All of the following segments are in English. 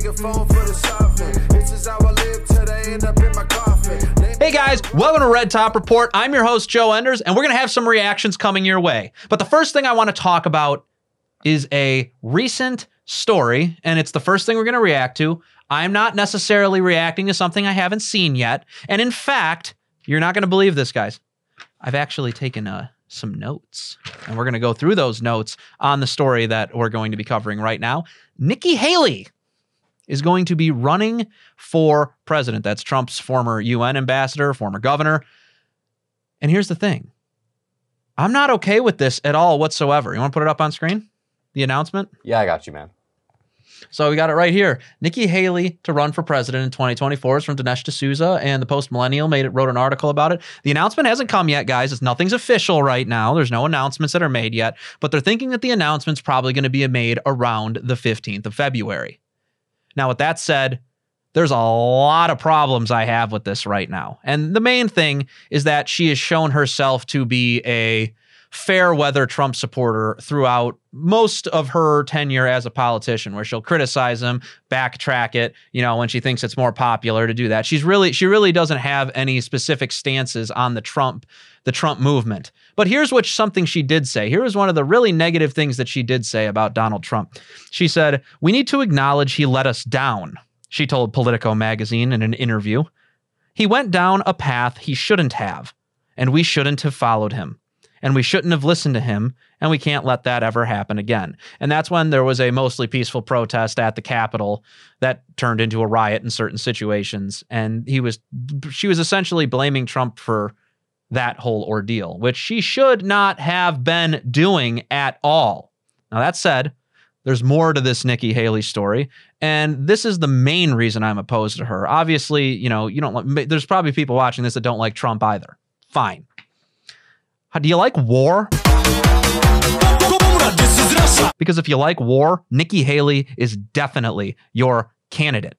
Hey guys, welcome to Red Top Report. I'm your host, Joe Enders, and we're going to have some reactions coming your way. But the first thing I want to talk about is a recent story, and it's the first thing we're going to react to. I'm not necessarily reacting to something I haven't seen yet. And in fact, you're not going to believe this, guys. I've actually taken some notes, and we're going to go through those notes on the story that we're going to be covering right now. Nikki Haley is going to be running for president. That's Trump's former UN ambassador, former governor. And here's the thing. I'm not okay with this at all whatsoever. You want to put it up on screen? The announcement? Yeah, I got you, man. So we got it right here. Nikki Haley to run for president in 2024 is from Dinesh D'Souza, and the Post Millennial wrote an article about it. The announcement hasn't come yet, guys. Nothing's official right now. There's no announcements that are made yet, but they're thinking that the announcement's probably going to be made around the 15th of February. Now, with that said, there's a lot of problems I have with this right now. And the main thing is that she has shown herself to be a fair weather Trump supporter throughout most of her tenure as a politician, where she'll criticize him, backtrack it, when she thinks it's more popular to do that. She really doesn't have any specific stances on the Trump movement. But here's something she did say. Here was one of the really negative things that she did say about Donald Trump. She said, "We need to acknowledge he let us down," she told Politico magazine in an interview. "He went down a path he shouldn't have, and we shouldn't have followed him. And we shouldn't have listened to him, and we can't let that ever happen again." And that's when there was a mostly peaceful protest at the Capitol that turned into a riot in certain situations. And she was essentially blaming Trump for that whole ordeal, which she should not have been doing at all. Now, that said, there's more to this Nikki Haley story, and this is the main reason I'm opposed to her. Obviously, there's probably people watching this that don't like Trump either. Fine. Do you like war? Because if you like war, Nikki Haley is definitely your candidate.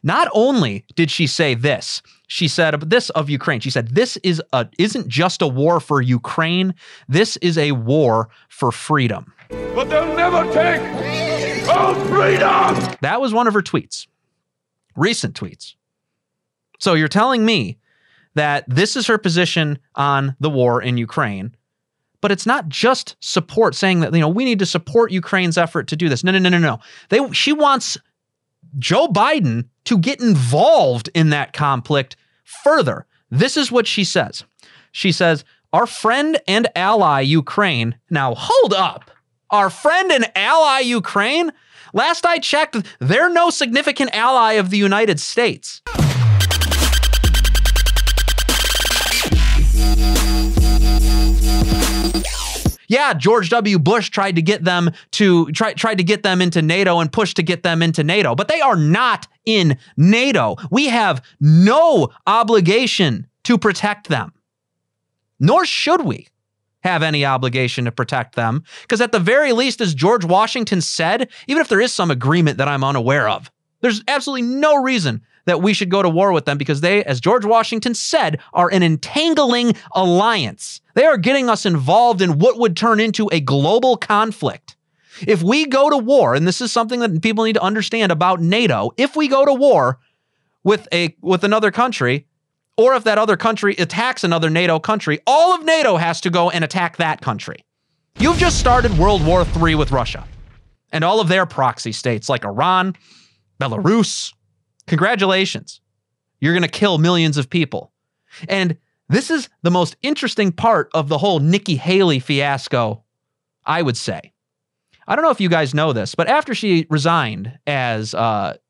Not only did she say this, she said this of Ukraine. She said, "This isn't just a war for Ukraine. This is a war for freedom." But they'll never take our freedom! That was one of her tweets. Recent tweets. So you're telling me that this is her position on the war in Ukraine, but it's not just support, saying that, we need to support Ukraine's effort to do this. No. She wants Joe Biden to get involved in that conflict further. This is what she says. She says, "Our friend and ally Ukraine." Now, hold up. Our friend and ally Ukraine? Last I checked, they're no significant ally of the United States. Yeah, George W. Bush tried to get them into NATO and pushed to get them into NATO, but they are not in NATO. We have no obligation to protect them, nor should we have any obligation to protect them, because at the very least, as George Washington said, even if there is some agreement that I'm unaware of, there's absolutely no reason that we should go to war with them, because they, as George Washington said, are an entangling alliance. They are getting us involved in what would turn into a global conflict. If we go to war, and this is something that people need to understand about NATO, if we go to war with another country, or if that other country attacks another NATO country, all of NATO has to go and attack that country. You've just started World War III with Russia and all of their proxy states like Iran, Belarus. Congratulations. You're going to kill millions of people. And this is the most interesting part of the whole Nikki Haley fiasco, I would say. I don't know if you guys know this, but after she resigned as Donald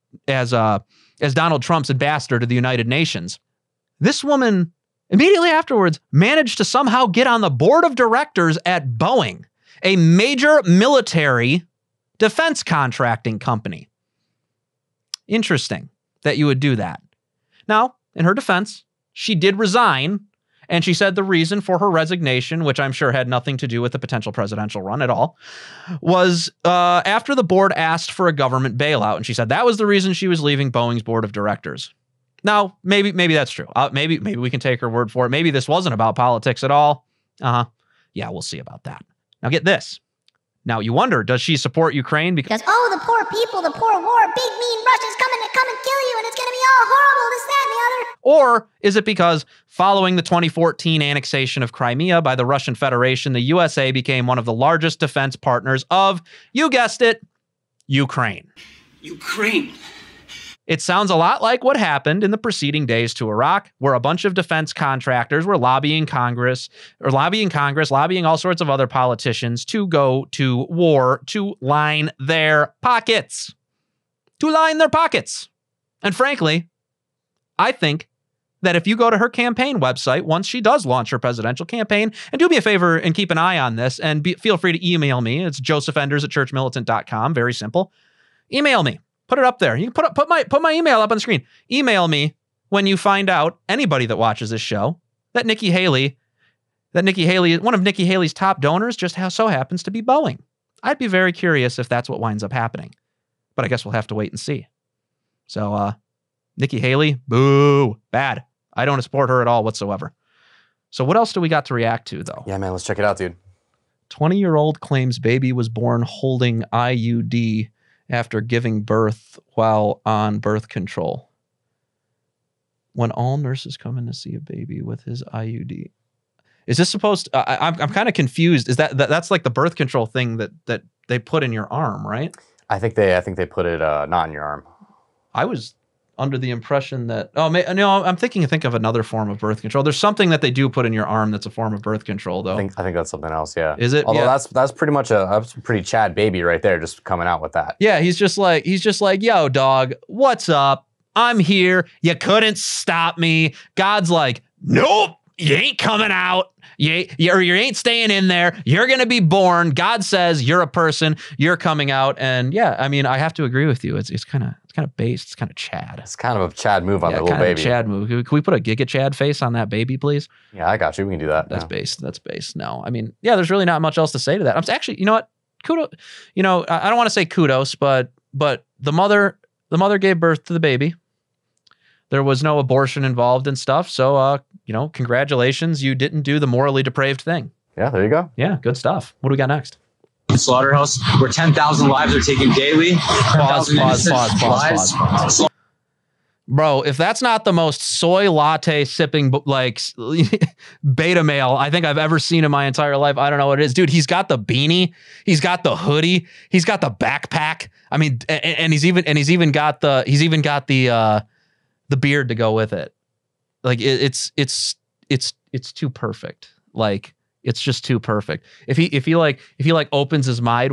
Trump's ambassador to the United Nations, this woman immediately afterwards managed to somehow get on the board of directors at Boeing, a major military defense contracting company. Interesting that you would do that. Now, in her defense, she did resign, and she said the reason for her resignation, which I'm sure had nothing to do with the potential presidential run at all, was after the board asked for a government bailout. And she said that was the reason she was leaving Boeing's board of directors. Now, maybe that's true. Maybe we can take her word for it. Maybe this wasn't about politics at all. Yeah, we'll see about that. Now get this. Now, you wonder, does she support Ukraine? Because, oh, the poor people, the poor war, big mean Russia's coming to come and kill you, and it's going to be all horrible, this, that, and the other. Or is it because following the 2014 annexation of Crimea by the Russian Federation, the USA became one of the largest defense partners of, you guessed it, Ukraine. Ukraine. It sounds a lot like what happened in the preceding days to Iraq, where a bunch of defense contractors were lobbying Congress, lobbying all sorts of other politicians to go to war to line their pockets. And frankly, I think that if you go to her campaign website, once she does launch her presidential campaign, and do me a favor and keep an eye on this, and feel free to email me. It's josephenders@churchmilitant.com. Very simple. Email me. Put it up there. You can put my email up on the screen. Email me when you find out, anybody that watches this show, that Nikki Haley, one of Nikki Haley's top donors, just so happens to be Boeing. I'd be very curious if that's what winds up happening. But I guess we'll have to wait and see. So, Nikki Haley, boo, bad. I don't support her at all whatsoever. So what else do we got to react to, though? Yeah, man, let's check it out, dude. 20-year-old claims baby was born holding IUD after giving birth while on birth control. When all nurses come in to see a baby with his IUD. Is this supposed to, I'm kind of confused. Is that's like the birth control thing that they put in your arm, right? I think they put it not in your arm. I was under the impression that, no, I'm think of another form of birth control. There's something that they do put in your arm that's a form of birth control, though. I think that's something else, yeah. Is it? Although yeah. that's pretty much that's a pretty Chad baby right there, just coming out with that. Yeah, he's just like, yo, dog, what's up? I'm here. You couldn't stop me. God's like, nope, you ain't coming out. You ain't staying in there. You're going to be born. God says you're a person. You're coming out. And yeah, I mean, I have to agree with you. It's kind of based. It's kind of Chad. It's kind of a Chad move on the little baby. Chad move. Can we put a Giga Chad face on that baby, please? Yeah, I got you. We can do that. That's based. That's based. No, I mean, yeah, there's really not much else to say to that. I'm actually, you know what? Kudos. You know, I don't want to say kudos, but the mother gave birth to the baby. There was no abortion involved and stuff. So, congratulations. You didn't do the morally depraved thing. Yeah, there you go. Yeah, good stuff. What do we got next? Slaughterhouse, where 10,000 lives are taken daily. Pause. Bro, if that's not the most soy latte sipping beta male I think I've ever seen in my entire life, I don't know what it is. Dude, he's got the beanie, he's got the hoodie, he's got the backpack. I mean, and he's even got the beard to go with it. Like it's too perfect. Like it's just too perfect. If he opens his mouth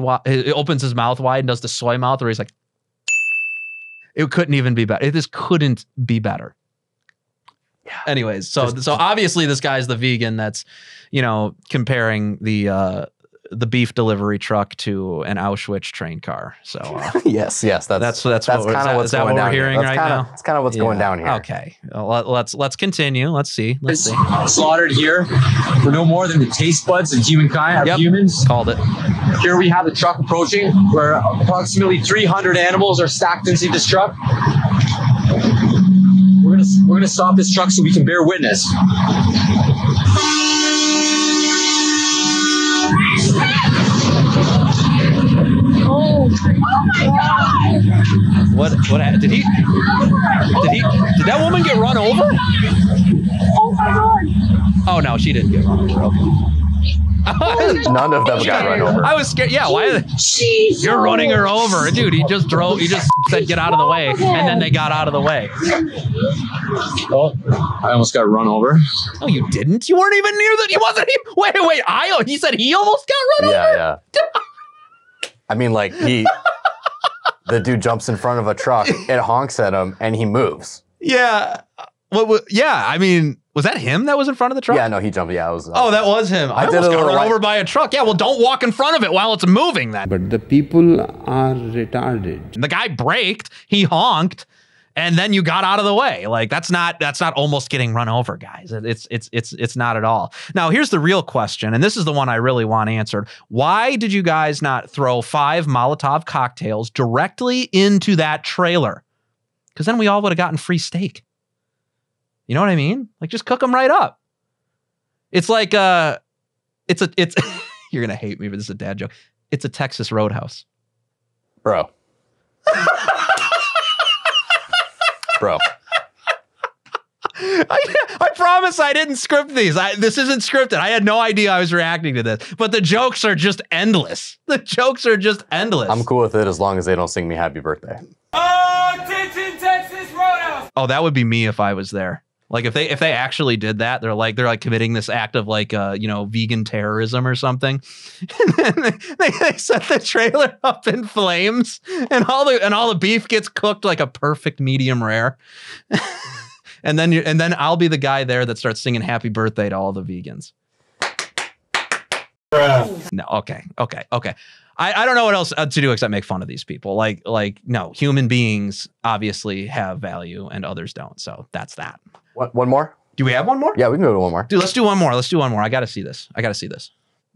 wide and does the soy mouth where he's like, it couldn't even be better. This couldn't be better. Yeah. Anyways, so obviously this guy's the vegan that's, comparing the beef delivery truck to an Auschwitz train car. So yes, that's kind of what's going down hearing right now. That's kind of what's going down here. Okay, let's continue. Let's see. Slaughtered here for no more than the taste buds of humankind. Yep. Humans called it. Here we have the truck approaching, where approximately 300 animals are stacked into this truck. We're gonna stop this truck so we can bear witness. Oh my God! What did that woman get run over? Oh my God! Oh no, she didn't get run over. Okay. None of them got run over. I was scared. Yeah, why? You're running her over, dude. He just said get out of the way, and then they got out of the way. Oh, I almost got run over. No, you didn't. You weren't even near that. He wasn't. Wait. He said he almost got run over. Yeah. I mean, like the dude jumps in front of a truck, it honks at him, and he moves. Yeah. Yeah. I mean, was that him that was in front of the truck? Yeah, no, he jumped. Yeah, it was. Oh, that was him. I almost got run over by a truck. Yeah, well, don't walk in front of it while it's moving then. But the people are retarded. The guy braked, he honked, and then you got out of the way. Like that's not almost getting run over, guys. It's not at all. Now, here's the real question, and this is the one I really want answered. Why did you guys not throw 5 Molotov cocktails directly into that trailer? Because then we all would have gotten free steak. You know what I mean? Like just cook them right up. It's like you're gonna hate me, but this is a dad joke. It's a Texas Roadhouse. Bro. Bro. I promise I didn't script these. This isn't scripted. I had no idea I was reacting to this, but the jokes are just endless. The jokes are just endless. I'm cool with it as long as they don't sing me happy birthday. Oh, attention, Texas Roadhouse. Oh, that would be me if I was there. Like if they actually did that, they're like committing this act of like vegan terrorism or something. And then they set the trailer up in flames, and all the beef gets cooked like a perfect medium rare. And then I'll be the guy there that starts singing happy birthday to all the vegans. No, okay. I don't know what else to do except make fun of these people. Like no, human beings obviously have value and others don't. So that's that. One more? Do we have one more? Yeah, we can go to one more. Dude, let's do one more. I got to see this.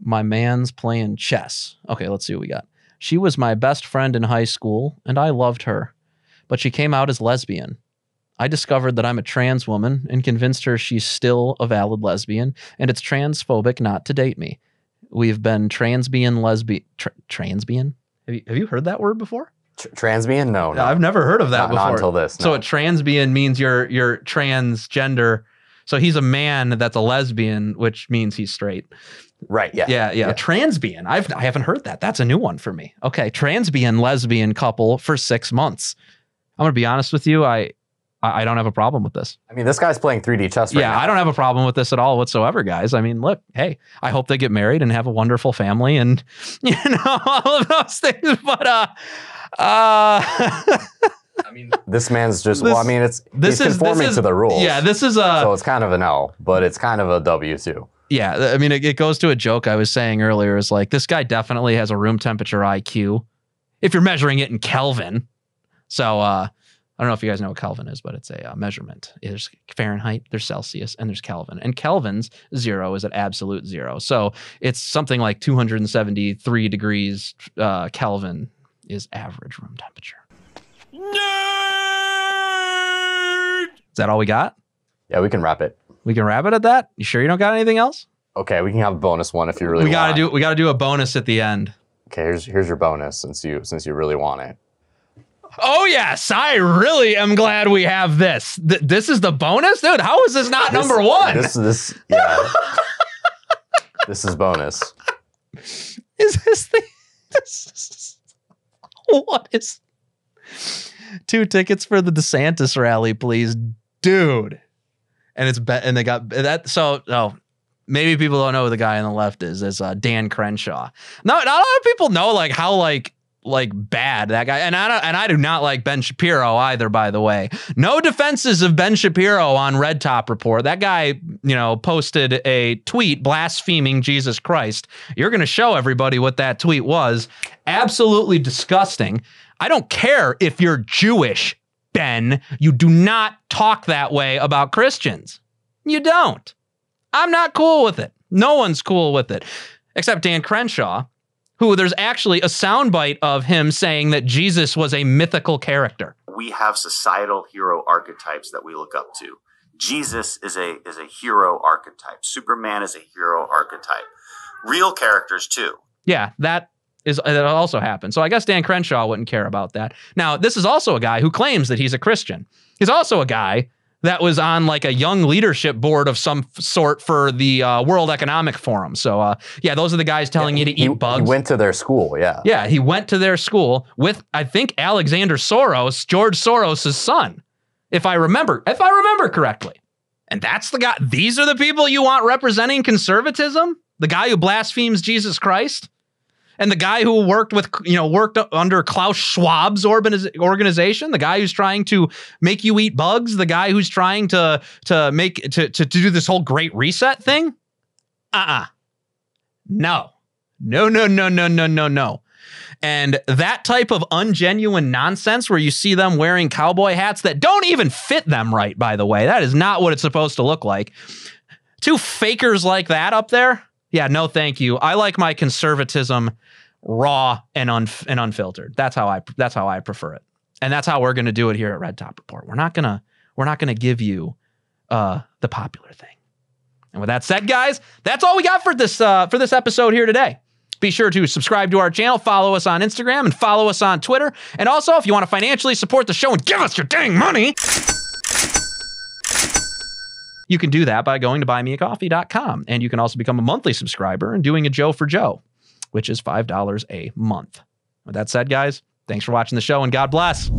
My man's playing chess. Okay, let's see what we got. She was my best friend in high school, and I loved her. But she came out as lesbian. I discovered that I'm a trans woman and convinced her she's still a valid lesbian, and it's transphobic not to date me. We've been transbian. Have you heard that word before? Transbian? No. I've never heard of that before. Not until this. No. So a transbian means you're transgender. So he's a man that's a lesbian, which means he's straight. Right. Yeah. Yeah. Transbian. I haven't heard that. That's a new one for me. Okay. Transbian lesbian couple for 6 months. I'm gonna be honest with you. I don't have a problem with this. I mean, this guy's playing 3D chess right now. I don't have a problem with this at all whatsoever, guys. I mean, look, hey, I hope they get married and have a wonderful family and, all of those things. But, I mean, this man's just, he's conforming to the rules. Yeah, so it's kind of an L, but it's kind of a W too. Yeah, I mean, it goes to a joke I was saying earlier. Is like, this guy definitely has a room temperature IQ if you're measuring it in Kelvin. So, I don't know if you guys know what Kelvin is, but it's a measurement. There's Fahrenheit, there's Celsius, and there's Kelvin. And Kelvin's 0 is at absolute 0. So it's something like 273 degrees Kelvin is average room temperature. Nerd! Is that all we got? Yeah, we can wrap it. We can wrap it at that? You sure you don't got anything else? Okay, we can have a bonus one if you really want. We gotta do a bonus at the end. Okay, here's your bonus since you really want it. Oh yes, I really am glad we have this. This is the bonus, dude. How is this not number one? This is bonus. Is this thing? What is 2 tickets for the DeSantis rally, please, dude? And they got that. So maybe people don't know who the guy on the left is. It's Dan Crenshaw. Not a lot of people know how bad that guy. And I do not like Ben Shapiro either. By the way, no defenses of Ben Shapiro on Red Top Report. That guy, posted a tweet blaspheming Jesus Christ. You're going to show everybody what that tweet was. Absolutely disgusting. I don't care if you're Jewish, Ben. You do not talk that way about Christians. You don't. I'm not cool with it. No one's cool with it, except Dan Crenshaw, who there's actually a soundbite of him saying that Jesus was a mythical character. We have societal hero archetypes that we look up to. Jesus is a hero archetype. Superman is a hero archetype. Real characters too. Yeah, that also happened. So I guess Dan Crenshaw wouldn't care about that. Now, this is also a guy who claims that he's a Christian. He's also a guy that was on like a young leadership board of some sort for the World Economic Forum. So those are the guys telling you to eat bugs. He went to their school, yeah. Yeah, he went to their school with, I think, Alexander Soros, George Soros' son, if I remember correctly. And that's the guy. These are the people you want representing conservatism? The guy who blasphemes Jesus Christ? And the guy who worked under Klaus Schwab's organization, the guy who's trying to make you eat bugs, the guy who's trying to do this whole great reset thing. No. And that type of ungenuine nonsense where you see them wearing cowboy hats that don't even fit them right, by the way. That is not what it's supposed to look like. 2 fakers like that up there. Yeah, no, thank you. I like my conservatism raw and unfiltered. That's how I prefer it, and that's how we're going to do it here at Red Top Report. We're not gonna give you the popular thing. And with that said, guys, that's all we got for this episode here today. Be sure to subscribe to our channel, follow us on Instagram, and follow us on Twitter. And also, if you want to financially support the show and give us your dang money, you can do that by going to buymeacoffee.com. And you can also become a monthly subscriber and doing a Joe for Joe, which is $5 a month. With that said, guys, thanks for watching the show and God bless.